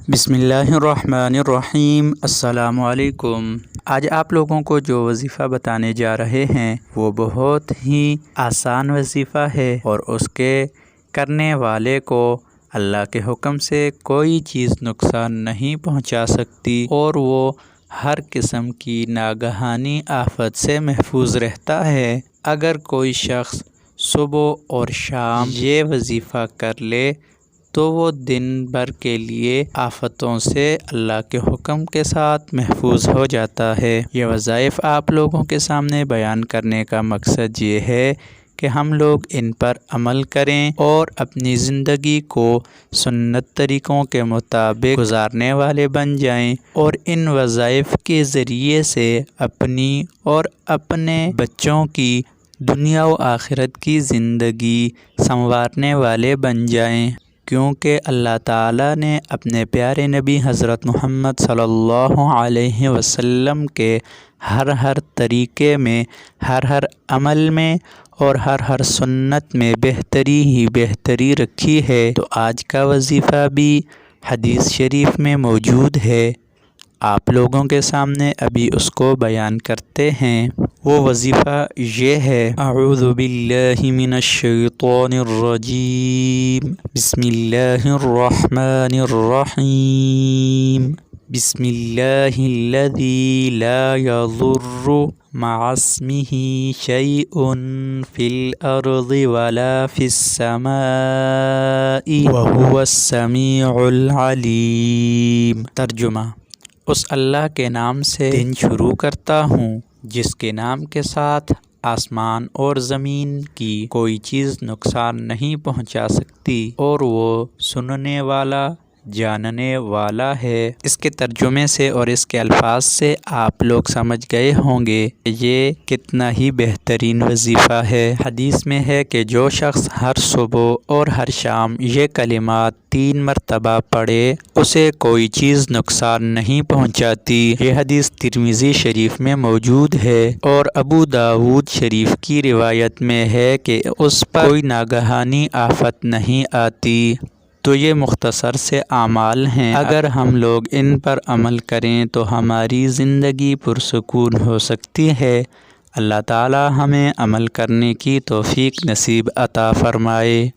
بسم اللہ الرحمن الرحیم۔ السلام علیکم۔ آج آپ لوگوں کو جو وظیفہ بتانے جا رہے ہیں وہ بہت ہی آسان وظیفہ ہے اور اس کے کرنے والے کو اللہ کے حکم سے کوئی چیز نقصان نہیں پہنچا سکتی اور وہ ہر قسم کی ناگہانی آفت سے محفوظ رہتا ہے۔ اگر کوئی شخص صبح اور شام یہ وظیفہ کر لے تو وہ دن بھر کے لیے آفتوں سے اللہ کے حکم کے ساتھ محفوظ ہو جاتا ہے۔ یہ وظائف آپ لوگوں کے سامنے بیان کرنے کا مقصد یہ ہے کہ ہم لوگ ان پر عمل کریں اور اپنی زندگی کو سنت طریقوں کے مطابق گزارنے والے بن جائیں اور ان وظائف کے ذریعے سے اپنی اور اپنے بچوں کی دنیا و آخرت کی زندگی سنوارنے والے بن جائیں، کیونکہ اللہ تعالیٰ نے اپنے پیارے نبی حضرت محمد صلی اللہ علیہ وسلم کے ہر طریقے میں، ہر عمل میں اور ہر سنت میں بہتری ہی بہتری رکھی ہے۔ تو آج کا وظیفہ بھی حدیث شریف میں موجود ہے، آپ لوگوں کے سامنے ابھی اس کو بیان کرتے ہیں۔ وہ وظیفہ یہ ہے: اعوذ باللہ من الشیطان الرجیم، بسم اللہ الرحمن الرحیم، بسم اللہ الذی لا یضر مع اسمہ شیء فی الارض ولا فی السماء وہو السمیع العلیم۔ ترجمہ: اس اللہ کے نام سے دن شروع کرتا ہوں جس کے نام کے ساتھ آسمان اور زمین کی کوئی چیز نقصان نہیں پہنچا سکتی اور وہ سننے والا جاننے والا ہے۔ اس کے ترجمے سے اور اس کے الفاظ سے آپ لوگ سمجھ گئے ہوں گے کہ یہ کتنا ہی بہترین وظیفہ ہے۔ حدیث میں ہے کہ جو شخص ہر صبح اور ہر شام یہ کلمات 3 مرتبہ پڑھے اسے کوئی چیز نقصان نہیں پہنچاتی۔ یہ حدیث ترمذی شریف میں موجود ہے اور ابو داؤد شریف کی روایت میں ہے کہ اس پر کوئی ناگہانی آفت نہیں آتی۔ تو یہ مختصر سے اعمال ہیں، اگر ہم لوگ ان پر عمل کریں تو ہماری زندگی پرسکون ہو سکتی ہے۔ اللہ تعالی ہمیں عمل کرنے کی توفیق نصیب عطا فرمائے۔